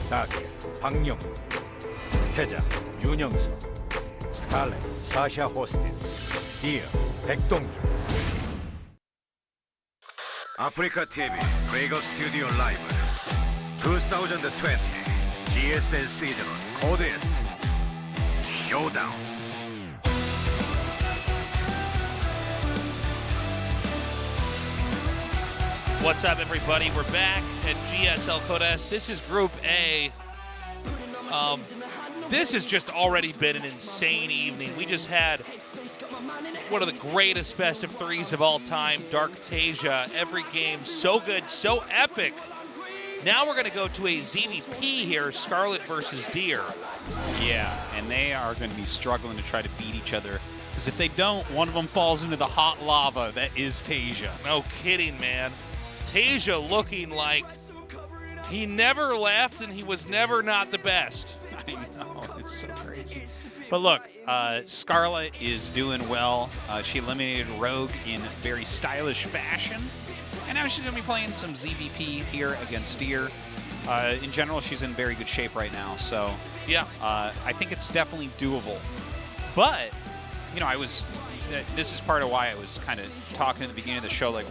다크, 박영, 태자, 윤영석, 스칼렛, 사샤 호스틴, 디어, 백동주. 아프리카 TV 브레이크업 스튜디오 라이브 2020 GSL 시즌 코드 S 쇼다운. What's up, everybody? We're back at GSL Code S. This is Group A. This has just already been an insane evening. We just had one of the greatest best of threes of all time, Dark TaeJa. Every game so good, so epic. Now we're going to go to a ZVP here, Scarlett versus Deer. Yeah, and they are going to be struggling to try to beat each other. Because if they don't, one of them falls into the hot lava that is TaeJa. No kidding, man. TaeJa looking like he never left and he was never not the best. I know, it's so crazy. But look, Scarlett is doing well. She eliminated Rogue in very stylish fashion. And now she's going to be playing some ZVP here against Deer. In general, she's in very good shape right now. So yeah, I think it's definitely doable. But, you know, this is part of why I was kind of talking at the beginning of the show, like,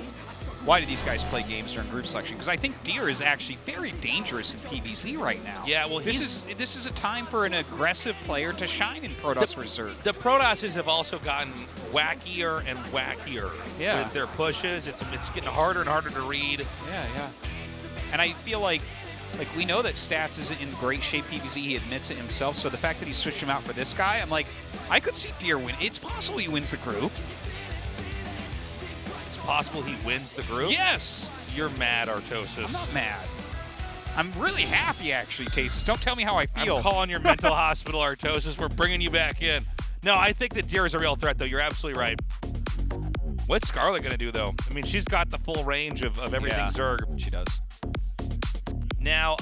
why do these guys play games during group selection? Because I think Deer is actually very dangerous in PvZ right now. Yeah, well, this is a time for an aggressive player to shine in Protoss vs. The Protosses have also gotten wackier and wackier with their pushes. It's getting harder and harder to read. Yeah. And I feel like we know that Stats isn't in great shape PvZ. He admits it himself. So the fact that he switched him out for this guy, I'm like, I could see Deer win. It's possible he wins the group. Possible he wins the group? Yes! You're mad, Artosis. I'm not mad. I'm really happy, actually, Tasis. Don't tell me how I feel. I'm calling your mental hospital, Artosis. We're bringing you back in. No, I think that Deer is a real threat, though. You're absolutely right. What's Scarlett going to do, though? I mean, she's got the full range of everything Zerg. She does. Now,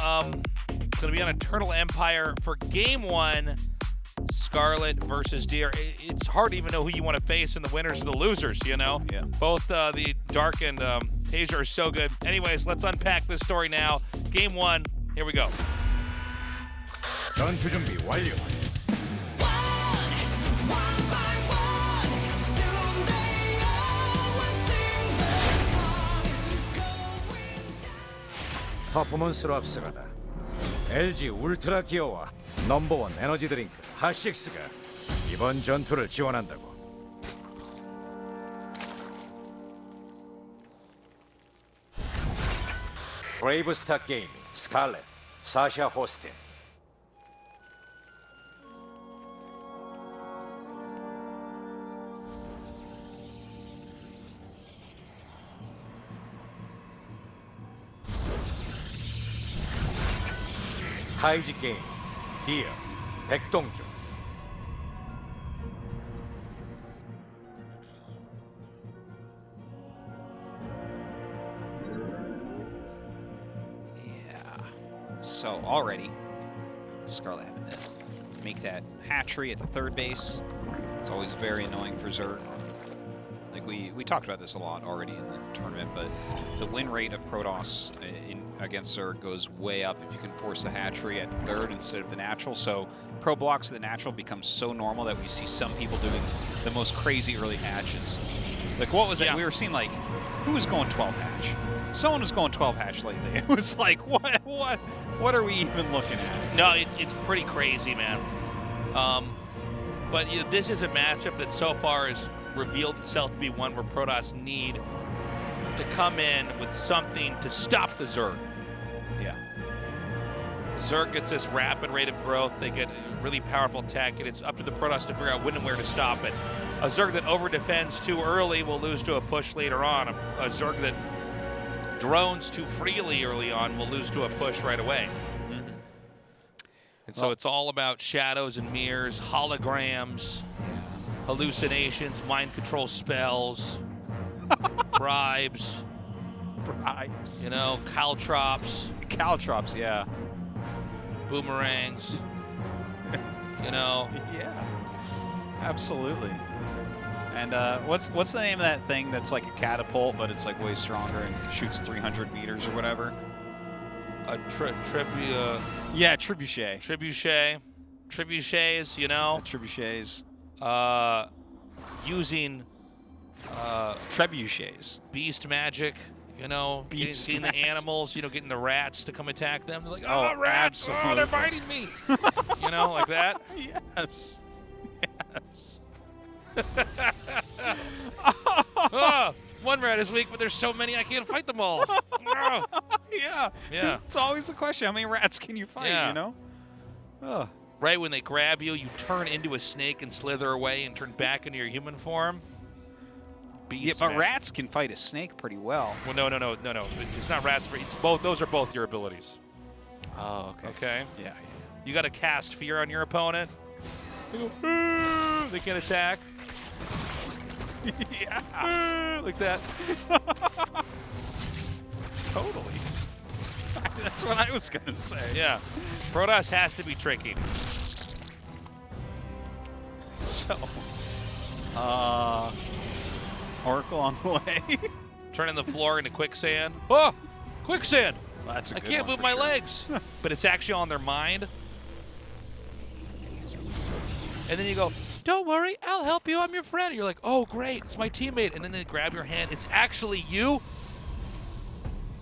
it's going to be on Eternal Empire for Game 1. Scarlett versus Deer. It's hard to even know who you want to face in the winners or the losers, you know? Yeah. Both the Dark and TaeJa are so good. Anyways, let's unpack this story now. Game 1, here we go. 전투 준비 완료. 퍼포먼스로 앞서가다. LG 울트라 기어와 넘버원 에너지 드링크 핫식스가 이번 전투를 지원한다고. 브레이브스타 게이밍 스칼렛, 사샤 호스틴. 타이지 게임 디어, 백동주. So already, Scarlett having to make that hatchery at the third base. It's always very annoying for Zerg. Like we talked about this a lot already in the tournament, but the win rate of Protoss against Zerg goes way up if you can force the hatchery at the third instead of the natural. So pro blocks of the natural becomes so normal that we see some people doing the most crazy early hatches. Like what was it? We were seeing like, who was going 12 hatch? Someone was going 12 hatch lately. It was like, what are we even looking at? No, it's pretty crazy, man. But this is a matchup that so far has revealed itself to be one where Protoss need to come in with something to stop the Zerg. Yeah. Zerg gets this rapid rate of growth. They get really powerful tech, and it's up to the Protoss to figure out when and where to stop it. A Zerg that over-defends too early will lose to a push later on. A Zerg that drones too freely early on will lose to a push right away. And so it's all about shadows and mirrors, holograms, hallucinations, mind control spells, bribes, you know, caltrops. Caltrops, yeah. Boomerangs, you know. Yeah, absolutely. And what's the name of that thing that's like a catapult, but it's like way stronger and shoots 300 meters or whatever? A trivia. Yeah, trebuchet. Trebuchets, you know. Trebuchets. Using Trebuchets. beast magic, you know, Beast getting magic. the animals, you know, getting the rats to come attack them. They're like, Oh, oh, rats! absolutely. Oh, they're biting me! You know, like that. Yes. Yes. Oh, one rat is weak, but there's so many I can't fight them all. Oh. Yeah. Yeah. It's always the question: how many rats can you fight? Yeah. You know. Oh. Right when they grab you, you turn into a snake and slither away and turn back into your human form. Beast Yeah, but magic. rats can fight a snake pretty well. Well, no. It's not rats. It's both. Those are both your abilities. Oh, okay. Okay. Yeah. You got to cast fear on your opponent. They go, "Ah," they can't attack. Yeah. Ah, like that. Totally. That's what I was gonna say. Yeah. Protoss has to be tricky. So, Oracle on the way. Turning the floor into quicksand. Oh, quicksand! That's a I good can't one move for my sure. legs. But it's actually on their mind. And then you go, don't worry, I'll help you. I'm your friend. You're like, oh, great, it's my teammate. And then they grab your hand. It's actually you.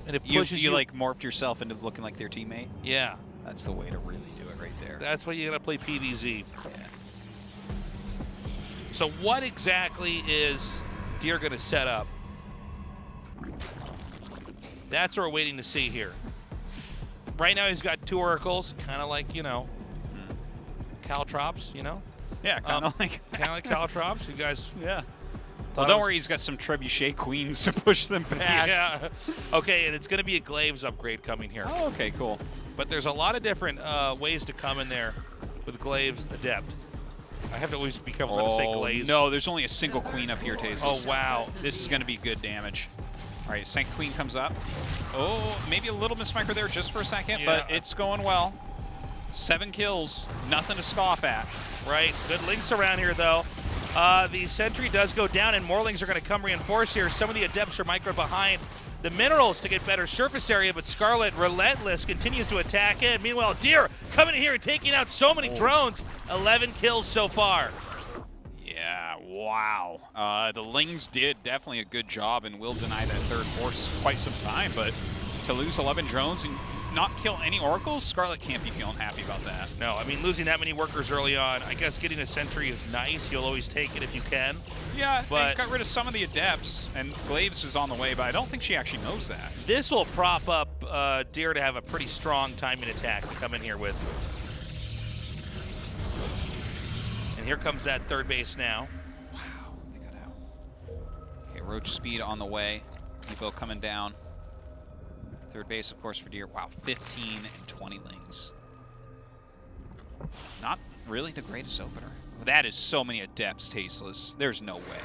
And it pushes You like morphed yourself into looking like their teammate. Yeah. That's the way to really do it right there. That's why you gotta play PvZ. Yeah. So what exactly is Deer gonna set up? That's what we're waiting to see here. Right now he's got 2 oracles, kind of like, you know, Caltrops, you know? Yeah, kind of like. Kind of like Caltrops. You guys. Yeah. Thought Well, it don't was- worry, he's got some trebuchet queens to push them back. Yeah. Okay, and it's going to be a Glaives upgrade coming here. Oh, okay, cool. But there's a lot of different ways to come in there with Glaives Adept. I have to always be careful not to say Glaives. No, there's only a single queen up here, TaeJa. Oh, wow. This is going to be good damage. All right, second queen comes up. Oh, maybe a little mismicro there just for a second, but Yeah. it's going well. 7 kills, nothing to scoff at. Right. Good links around here, though. The sentry does go down, and more links are going to come reinforce here. Some of the adepts are micro behind the minerals to get better surface area, but Scarlett, relentless, continues to attack in. Meanwhile, Deer coming in here and taking out so many drones. 11 kills so far. Yeah, wow. The Lings did definitely a good job and will deny that third force quite some time, but to lose 11 drones and not kill any oracles, Scarlett can't be feeling happy about that. No, I mean, losing that many workers early on, I guess getting a sentry is nice. You'll always take it if you can. Yeah, But- they got rid of some of the adepts, and Glaives is on the way, but I don't think she actually knows that. This will prop up Deer to have a pretty strong timing attack to come in here with. And here comes that third base now. Wow, they got out. Okay, Roach speed on the way. Evo coming down. Third base, of course, for Deer. Wow, 15 and 20 Lings. Not really the greatest opener. That is so many adepts, Tasteless. There's no way.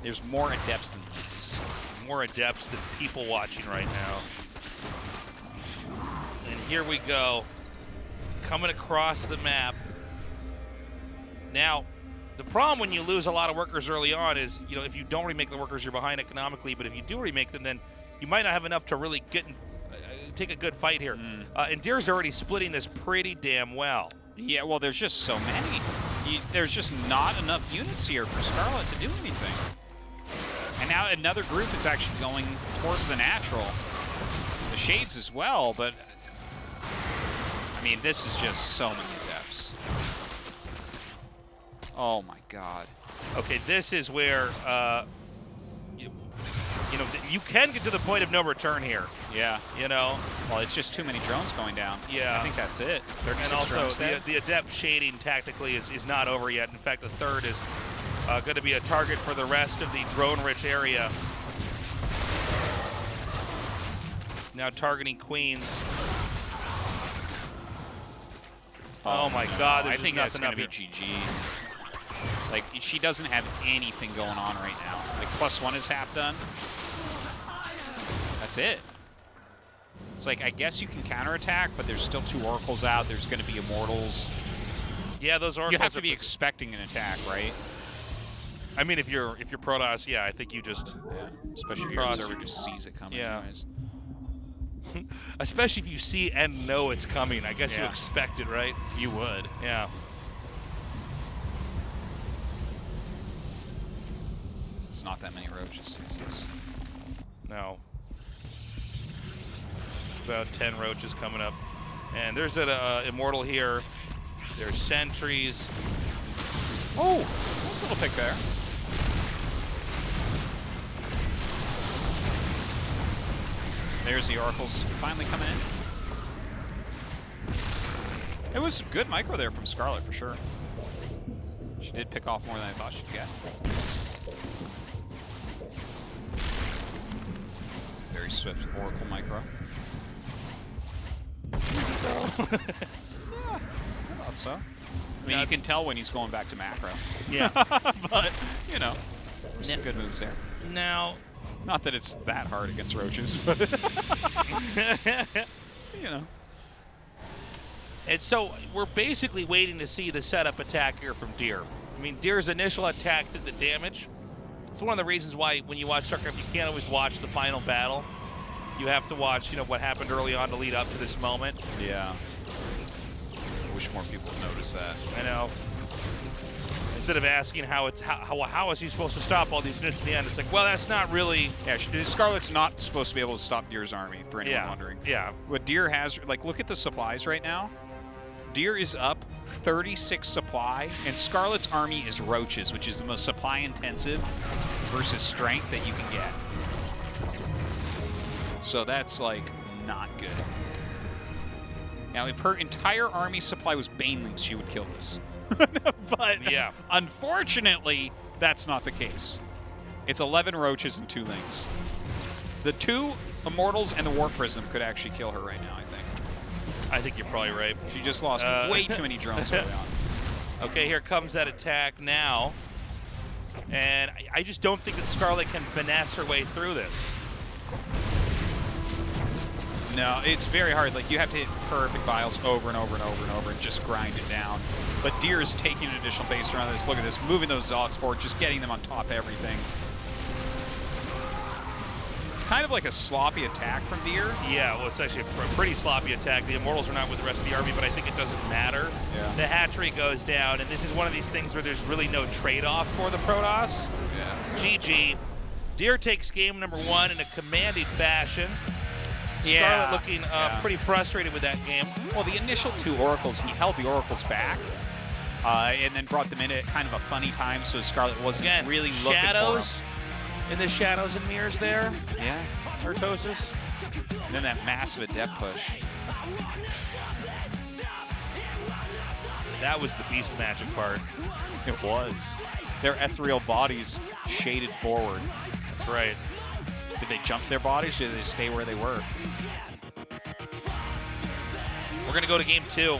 There's more adepts than Lings. More adepts than people watching right now. And here we go. Coming across the map. Now, the problem when you lose a lot of workers early on is, you know, if you don't remake the workers, you're behind economically, but if you do remake them, then you might not have enough to really get take a good fight here. And Deer's already splitting this pretty damn well. Yeah, well, there's just so many. There's just not enough units here for Scarlett to do anything. And now another group is actually going towards the natural. The Shades as well, but I mean, this is just so many adepts. Oh my god. Okay, this is where you know, you can get to the point of no return here. Yeah. You know, Well, it's just too many drones going down. Yeah. I think that's it. 36 and also drones dead. the adept shading tactically is not over yet. In fact, the third is going to be a target for the rest of the drone-rich area. Now targeting Queens. Oh my God! I There's think just that's nothing going up to be here. GG. Like, she doesn't have anything going on right now. Like, +1 is half done. That's it. It's like, I guess you can counterattack, but there's still 2 oracles out. There's going to be immortals. Yeah, those oracles. You have to are be expecting an attack, right? I mean, if you're Protoss, yeah, I think you just Yeah. Especially if Cross. your observer just sees it coming Yeah. anyways. Especially if you see and know it's coming. I guess you Yeah. expect it, right? You would. Yeah. It's not that many roaches. No. About 10 roaches coming up. And there's an immortal here. There's sentries. Oh, nice little pick there. There's the oracles finally coming in. It was some good micro there from Scarlett for sure. She did pick off more than I thought she'd get. Very swift oracle micro. Yeah, I thought so. I mean, you can tell when he's going back to macro. Yeah. But, you know, there's some good moves there. Now, Not that it's that hard against roaches, but, you know. and so we're basically waiting to see the setup attack here from Deer. I mean, Deer's initial attack did the damage. It's one of the reasons why when you watch StarCraft, you can't always watch the final battle. You have to watch, you know, what happened early on to lead up to this moment. Yeah. I wish more people would notice that. I know. Instead of asking how is he supposed to stop all these units in the end, it's like, well, that's not really. Yeah, Scarlett's not supposed to be able to stop Deer's army, for anyone Yeah. wondering. Yeah. What Deer has, like, look at the supplies right now. Deer is up 36 supply, and Scarlett's army is roaches, which is the most supply intensive versus strength that you can get. So that's, like, not good. Now, if her entire army supply was Banelings, she would kill this. But Yeah. unfortunately, that's not the case. It's 11 roaches and 2 lings. The 2 immortals and the war prism could actually kill her right now, I think. I think you're probably right. She just lost way too many drones early on. Okay, here comes that attack now. And I just don't think that Scarlett can finesse her way through this. No, it's very hard. Like, you have to hit perfect vials over and over and over and over and just grind it down. But Deer is taking an additional base around this. Look at this, moving those Zealots forward, just getting them on top of everything. It's kind of like a sloppy attack from Deer. Yeah, well, it's actually a pretty sloppy attack. The Immortals are not with the rest of the army, but I think it doesn't matter. Yeah. The hatchery goes down, and this is one of these things where there's really no trade-off for the Protoss. Yeah. GG. Deer takes game number 1 in a commanding fashion. Yeah. Scarlett looking Yeah. pretty frustrated with that game. Well, the initial 2 oracles, he held the oracles back, and then brought them in at kind of a funny time, so Scarlett wasn't Again, really looking shadows for in the shadows and mirrors there. them. Yeah. Artosis. And then that massive adept push. That was the beast magic part. It was. Their ethereal bodies shaded forward. That's right. Did they jump their bodies, or did they stay where they were? We're going to go to game 2.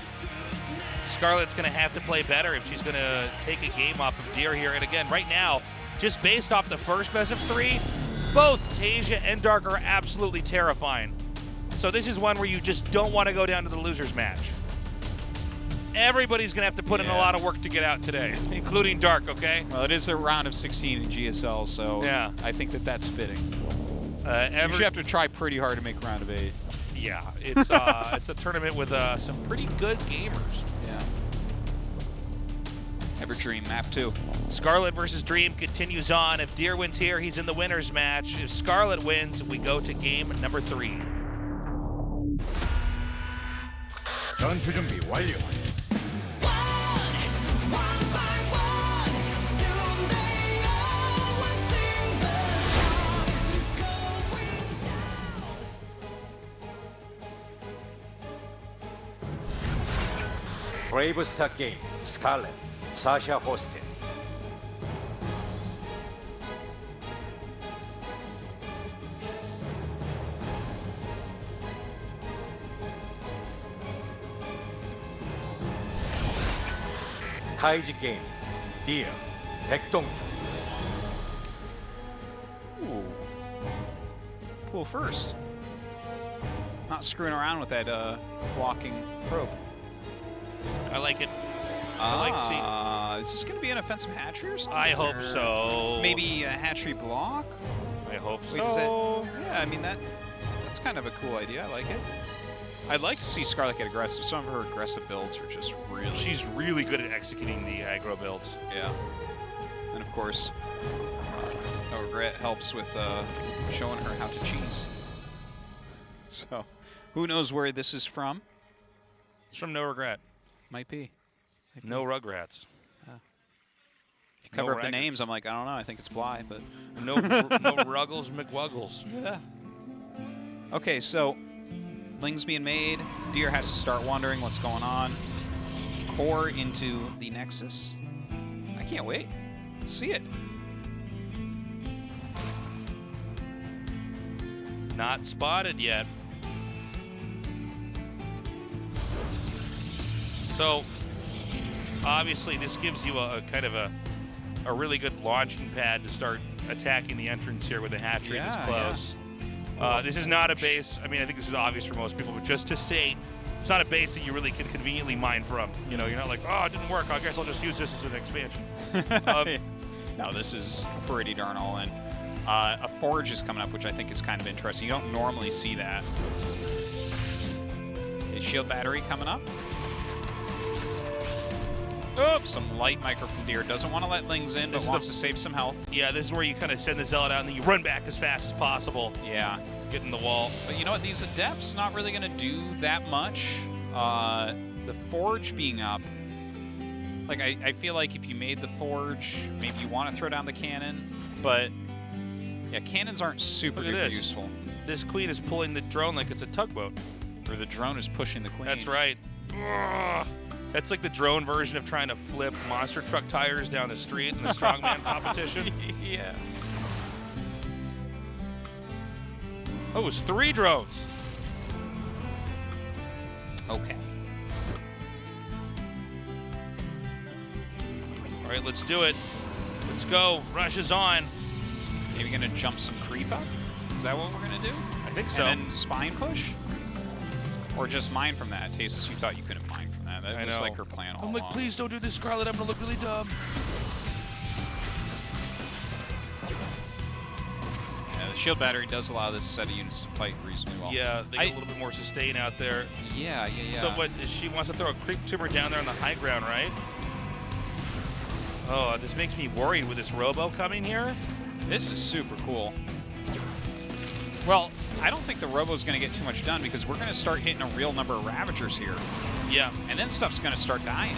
Scarlett's going to have to play better if she's going to take a game off of Deer here. And again, right now, just based off the first best of 3, both TaeJa and Dark are absolutely terrifying. So this is one where you just don't want to go down to the loser's match. Everybody's going to have to put in a lot of work to get out today, including Dark, okay? Well, it is a round of 16 in GSL, so Yeah. I think that that's fitting. You Every, should have to try pretty hard to make round of 8. yeah, it's it's a tournament with some pretty good gamers. Yeah. Everdream, map 2. Scarlett versus Dream continues on. If Deer wins here, he's in the winner's match. If Scarlett wins, we go to game number 3. 전투 준비 완료. 브레이브스타 게임 스칼렛 사샤 호스틴. 타이지 게임 디어 백동주. Ooh. Pool first. Not screwing around with that blocking probe. I like it. I like seeing. Is this going to be an offensive hatchery or something? I hope Or so. Maybe a hatchery block? I hope Wait, so. yeah, I mean, that That's kind of a cool idea. I like it. I'd like to see Scarlett get aggressive. Some of her aggressive builds are just really... She's really good at executing the aggro builds. Yeah. And of course, No Regret helps with showing her how to cheese. So, who knows where this is from? It's from No Regret. Might be. No Rugrats. You cover No up the Raggarts. names, I'm like, I don't know, I think it's Bly, but... No Ruggles McWuggles. Yeah. Okay, so Ling's being made. Deer has to start wondering what's going on. Core into the Nexus. I can't wait. Let's see it. Not spotted yet. So, obviously, this gives you a kind of a really good launching pad to start attacking the entrance here with the hatchery this close. This is not a base. I mean, I think this is obvious for most people, but just to say, it's not a base that you really can conveniently mine from. You know, you're not like, oh, it didn't work. I guess I'll just use this as an expansion. No, this is pretty darn all in. A forge is coming up, which I think is kind of interesting. You don't normally see that. Okay, shield battery coming up. Oops, some light micro from Deer. Doesn't want to let Lings in, but wants to save some health. Yeah, this is where you kind of send the Zealot out and then you run back as fast as possible. Yeah. To get in the wall. But you know what? These Adepts not really going to do that much. The Forge being up, like I feel like if you made the Forge, maybe you want to throw down the cannon, but yeah, cannons aren't super duper useful. This queen is pulling the drone like it's a tugboat. Or the drone is pushing the queen. That's right. Ugh. That's like the drone version of trying to flip monster truck tires down the street in a strongman competition. Yeah. Oh, it was 3 drones. Okay. All right, let's do it. Let's go. Rush is on. Maybe gonna jump some creep up? Is that what we're gonna do? I think so. And then spine push? Or just mine from that? Tasis, you thought you couldn't mine from that. That was like her plan all I'm like, along. please don't do this, Scarlett. I'm gonna look really dumb. Yeah, the shield battery does allow this set of units to fight reasonably well. Yeah, they get a little bit more sustain out there. Yeah. So what, she wants to throw a creep tumor down there on the high ground, right? Oh, this makes me worried with this Robo coming here. This is super cool. Well, I don't think the Robo's going to get too much done because we're going to start hitting a real number of Ravagers here. Yeah. And then stuff's going to start dying.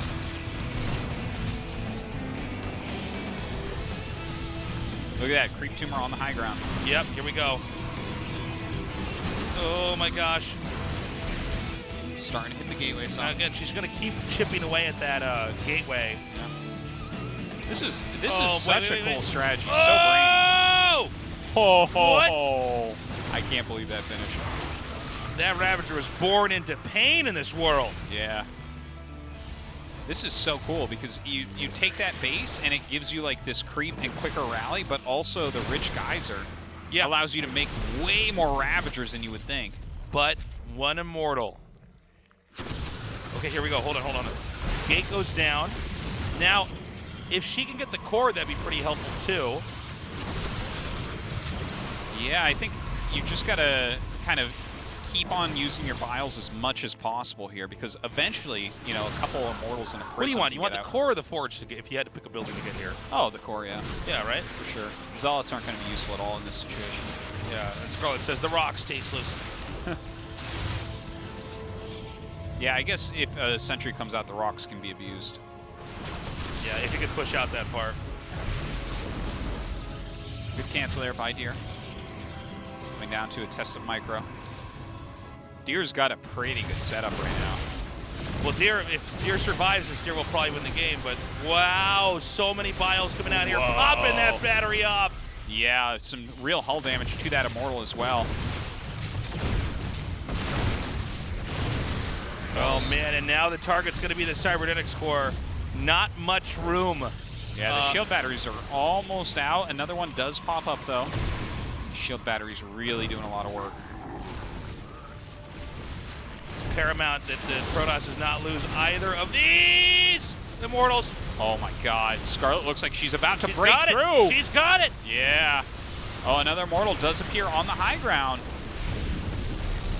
Look at that, creep tumor on the high ground. Yep, here we go. Oh my gosh. Starting to hit the gateway side. Again, she's going to keep chipping away at that gateway. Yeah. This is such a cool strategy. So Oh! brainy. I can't believe that finish. That Ravager was born into pain in this world. Yeah. This is so cool because you take that base and it gives you like this creep and quicker rally, but also the rich geyser allows you to make way more Ravagers than you would think. But one immortal. Okay, here we go. Hold on. Gate goes down. Now, if she can get the core, that'd be pretty helpful too. Yeah, I think you just gotta kind of keep on using your vials as much as possible here because eventually, you know, a couple of immortals in a prism. What do you want? You want the out. core or the forge to get, if you had to pick a building to get here? Oh, the core, yeah. Yeah, right? For sure. Zealots aren't going to be useful at all in this situation. Yeah, and Scarlett says the rock's tasteless. Yeah, I guess if a sentry comes out, the rocks can be abused. Yeah, if you could push out that far. Good cancel there by Deer. Coming down to a test of micro. Deer's got a pretty good setup right now. Well, Deer, if Deer survives this, Deer will probably win the game, but wow, so many bios coming out here, popping that battery up. Yeah, some real hull damage to that immortal as well. Oh man, and now the target's going to be the cybernetics core. Not much room. Yeah, the shield batteries are almost out. Another one does pop up though. Shield battery's really doing a lot of work. It's paramount that the Protoss does not lose either of these immortals. Oh my god, Scarlett looks like she's about to break through. It. She's got it. Yeah. Oh, another immortal does appear on the high ground.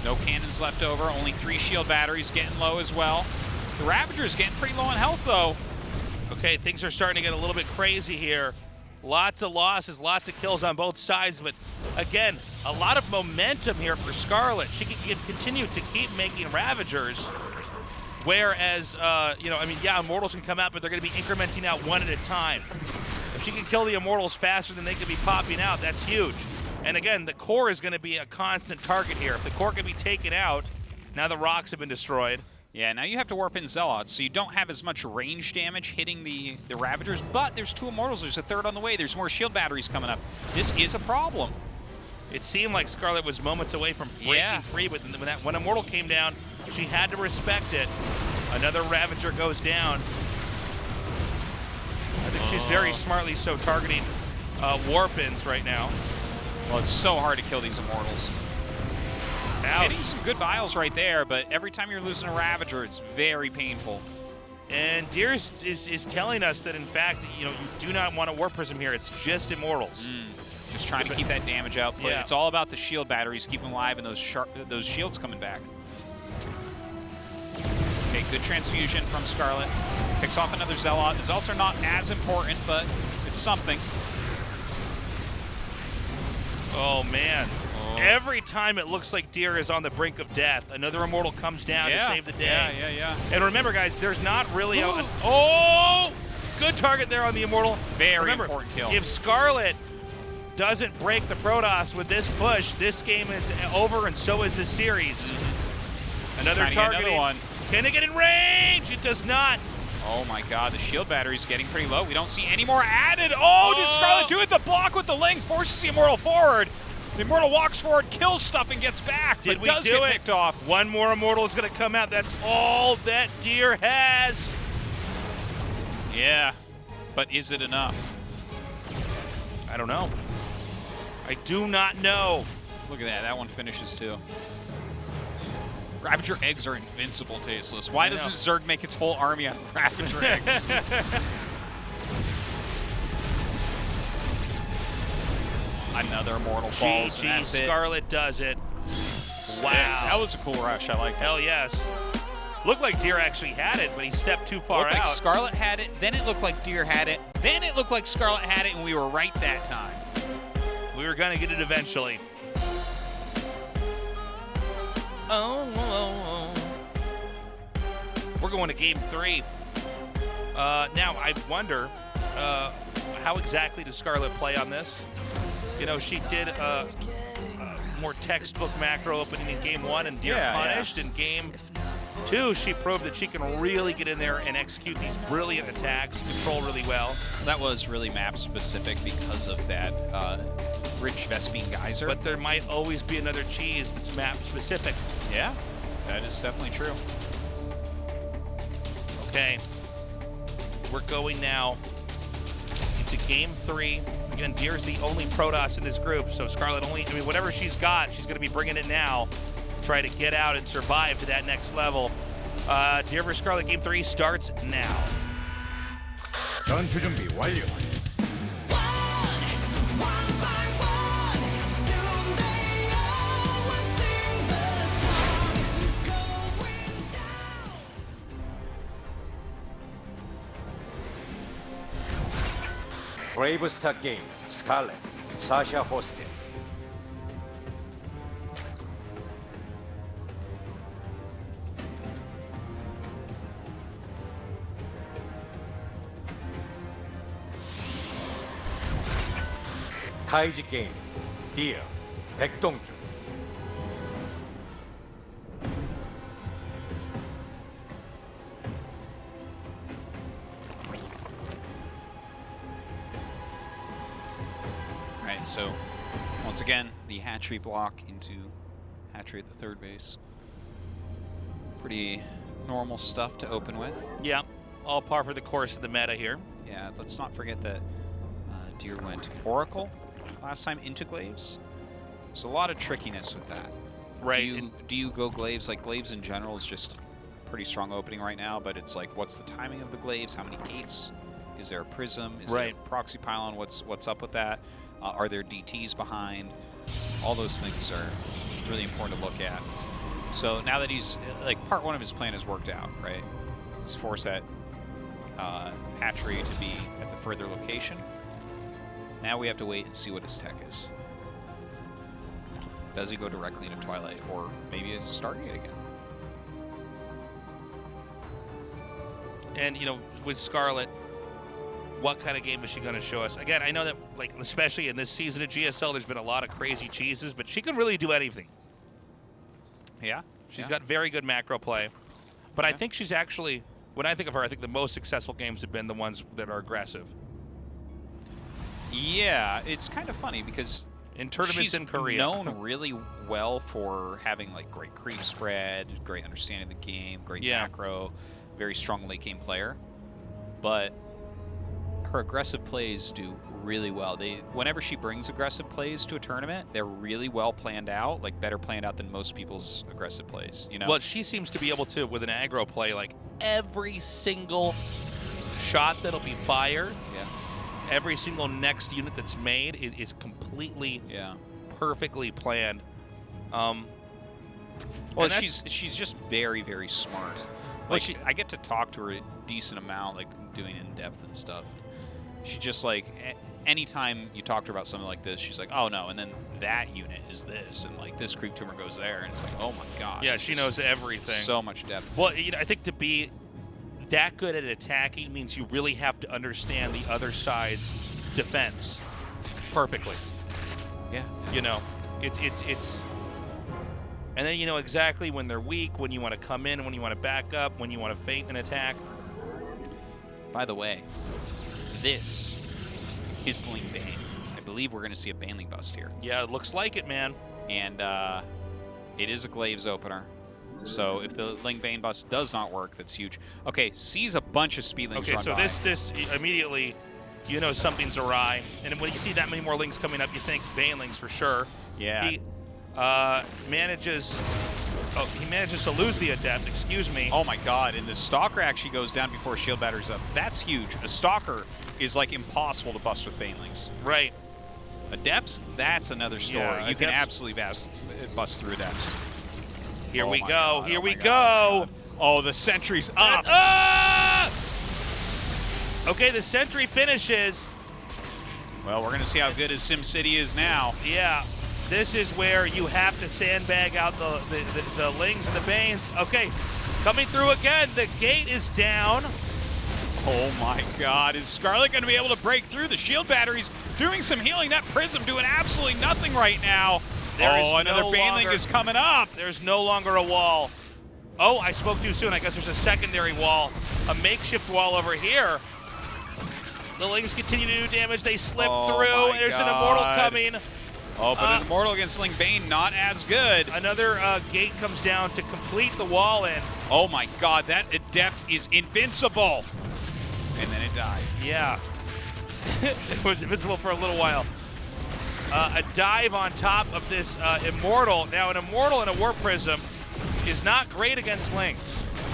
No cannons left over, only 3 shield batteries getting low as well. The Ravager's getting pretty low on health, though. Okay, things are starting to get a little bit crazy here. Lots of losses, lots of kills on both sides, but again, a lot of momentum here for Scarlett. She can continue to keep making Ravagers, whereas, you know, I mean, yeah, Immortals can come out, but they're going to be incrementing out one at a time. If she can kill the Immortals faster than they can be popping out, that's huge. And again, the core is going to be a constant target here. If the core can be taken out, now the rocks have been destroyed. Yeah, now you have to warp in Zealots, so you don't have as much range damage hitting the Ravagers, but there's 2 Immortals, there's a 3rd on the way, there's more shield batteries coming up. This is a problem. It seemed like Scarlett was moments away from breaking free, but when Immortal came down, she had to respect it. Another Ravager goes down. I think she's very smartly so targeting Warpins right now. Well, it's so hard to kill these Immortals. Ouch. Hitting some good vials right there, but every time you're losing a Ravager, it's very painful. And Deers is telling us that, in fact, you know, you do not want a Warp Prism here. It's just Immortals. Just trying to keep that damage output. Yeah. It's all about the shield batteries, keep them alive, and those shields coming back. Okay, good transfusion from Scarlett. Picks off another Zealot. The Zealots are not as important, but it's something. Oh, man. Every time it looks like Deer is on the brink of death, another Immortal comes down to save the day. Yeah. And remember, guys, there's not really a... Oh! Good target there on the Immortal. Very important kill. If Scarlett doesn't break the Protoss with this push, this game is over, and so is this series. Another target. Another one. Can it get in range? It does not. Oh my god, the shield battery's getting pretty low. We don't see any more added. Oh, did Scarlett do it? The block with the Link forces the Immortal forward. The Immortal walks forward, kills stuff, and gets back. Did but we does do get it? picked off. One more Immortal is going to come out. That's all that Deer has. Yeah, but is it enough? I don't know. I do not know. Look at that. That one finishes too. Ravager eggs are invincible, Tasteless. Why doesn't Zerg make its whole army out of Ravager eggs? Another Immortal falls. GG, Scarlett does it. Wow. That was a cool rush. I liked it. Hell yes. Looked like Deer actually had it, but he stepped too far Looked out. like Scarlett had it, then it looked like Deer had it, then it looked like Scarlett had it, and we were right that time. We were going to get it eventually. Oh. We're going to game 3. Now, I wonder, how exactly does Scarlett play on this? You know, she did a more textbook macro opening in game 1, and Deer punished. In game 2, she proved that she can really get in there and execute these brilliant attacks, control really well. That was really map specific because of that rich Vespine geyser. But there might always be another cheese that's map specific. Yeah, that is definitely true. Okay, we're going now into game 3. Again, Deer's the only Protoss in this group, so Scarlett only, I mean, whatever she's got, she's going to be bringing it now to try to get out and survive to that next level. Deer vs. Scarlett game 3 starts now. 전투 준비 완료. 브레이브스타 게임 스칼렛, 사샤 호스틴. 타이지 게임 디어, 백동준. Alright, so once again, the hatchery block into hatchery at the third base. Pretty normal stuff to open with. Yeah, all par for the course of the meta here. Yeah, let's not forget that Deer went Oracle last time into Glaives. There's a lot of trickiness with that. Right. Do you go Glaives? Like, Glaives in general is just a pretty strong opening right now, but it's like, what's the timing of the Glaives? How many gates? Is there a Prism? Is there a Proxy Pylon? What's up with that? Are there DTs behind? All those things are really important to look at. So now that he's, like, part one of his plan has worked out, right? He's forced that hatchery to be at the further location. Now we have to wait and see what his tech is. Does he go directly into Twilight, or maybe a Stargate again? And, you know, with Scarlett, what kind of game is she going to show us? Again, I know that, like, especially in this season of GSL, there's been a lot of crazy cheeses, but she can really do anything. Yeah. She's got very good macro play. But Yeah. I think she's actually, when I think of her, I think the most successful games have been the ones that are aggressive. Yeah, it's kind of funny because In tournaments she's in Korea. known really well for having, like, great creep spread, great understanding of the game, great macro, very strong late game player. But her aggressive plays do really well. Whenever she brings aggressive plays to a tournament, they're really well planned out, like better planned out than most people's aggressive plays, you know? Well, she seems to be able to, with an aggro play, like every single shot that'll be fired, every single next unit that's made is completely, perfectly planned. Well, she's just very, very smart. Like, I get to talk to her a decent amount, like doing in-depth and stuff. She just, like, anytime you talk to her about something like this, she's like, oh no, and then that unit is this, and like this creep tumor goes there, and it's like, oh my god. Yeah, she knows everything. So much depth. Well, you know, I think to be that good at attacking means you really have to understand the other side's defense perfectly. Yeah. You know, it's and then you know exactly when they're weak, when you want to come in, when you want to back up, when you want to feint an attack. By the way, this is Ling Bane. I believe we're going to see a Baneling bust here. Yeah, it looks like it, man. And it is a Glaives opener. So if the Ling Bane bust does not work, that's huge. Okay, sees a bunch of Speedlings Okay, run so by. this immediately, you know something's awry. And when you see that many more Lings coming up, you think Banelings for sure. Yeah. He manages to lose the Adept, excuse me. Oh my god, and the Stalker actually goes down before Shield Battery's up. That's huge. A Stalker is like impossible to bust with Banelings. Right. Adepts, that's another story. Yeah, you can absolutely bust through Adepts. Here we go. God, Here we God, go. God. Oh, the Sentry's up. Okay, the Sentry finishes. Well, we're going to see how good his SimCity is now. Yeah. This is where you have to sandbag out the Lings and the Banes. Okay, coming through again. The gate is down. Oh my god, is Scarlett going to be able to break through? The Shield Battery's doing some healing. That Prism doing absolutely nothing right now. Another Baneling is coming up. There's no longer a wall. Oh, I spoke too soon. I guess there's a secondary wall. A makeshift wall over here. The Lings continue to do damage. They slip through. There's an Immortal coming. Oh, but an Immortal against Ling Bane, not as good. Another gate comes down to complete the wall in. Oh my god, that Adept is invincible. And then it died. Yeah. It was invincible for a little while. A dive on top of this Immortal. Now, an Immortal and a Warp Prism is not great against Lings.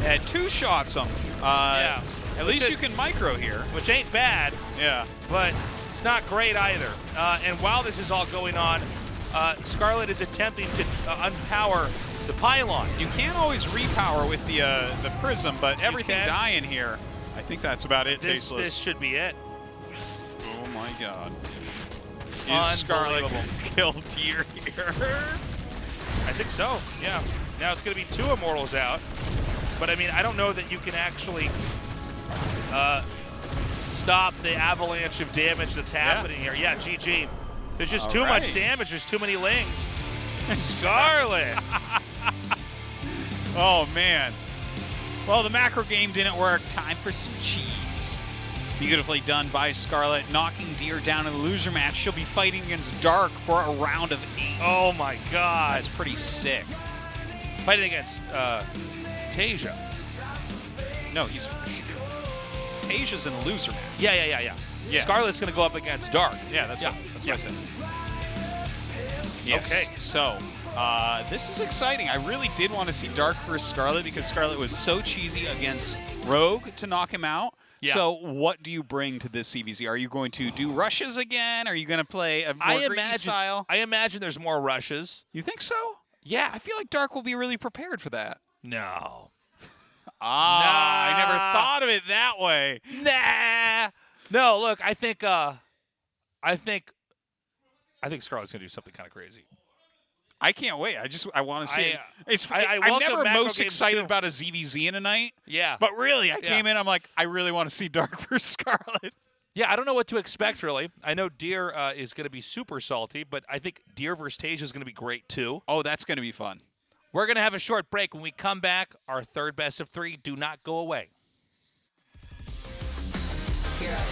Had two shots on them. Yeah. At least you can micro here. Which ain't bad. Yeah. But it's not great either. And while this is all going on, Scarlett is attempting to unpower the pylon. You can't always repower with the Prism, but everything dying here. I think that's about it, Tasteless. This should be it. Oh my god. Is Scarlett kill Deer here? I think so, yeah. Now it's going to be two Immortals out. But I mean, I don't know that you can actually stop the avalanche of damage that's happening here. Yeah, GG. There's just too much damage. There's too many Lings. Scarlett. Oh, man. Well, the macro game didn't work. Time for some cheese. Beautifully done by Scarlett, knocking Deer down in the loser match. She'll be fighting against Dark for a round of 8. Oh, my God. That's pretty sick. Fighting against TaeJa. No, TaeJa's in the loser match. Yeah. Scarlett's going to go up against Dark. Yeah, that's what I said. Yes. Okay. So, this is exciting. I really did want to see Dark versus Scarlett because Scarlett was so cheesy against Rogue to knock him out. Yeah. So, what do you bring to this CVZ? Are you going to do rushes again? Are you going to play a more greedy style? I imagine there's more rushes. You think so? Yeah. I feel like Dark will be really prepared for that. No. I never Nah. thought of it that way. Nah. No, look, I think Scarlett's gonna do something kind of crazy. I can't wait. I want to see it. I I'm welcome never macro most games, excited too. about a ZVZ in a night. Yeah. But really, I came in, I'm like, I really want to see Dark versus Scarlett. Yeah, I don't know what to expect, really. I know Deer is going to be super salty, but I think Deer versus TaeJa is going to be great, too. Oh, that's going to be fun. We're going to have a short break. When we come back, our third best of three. Do not go away. Here at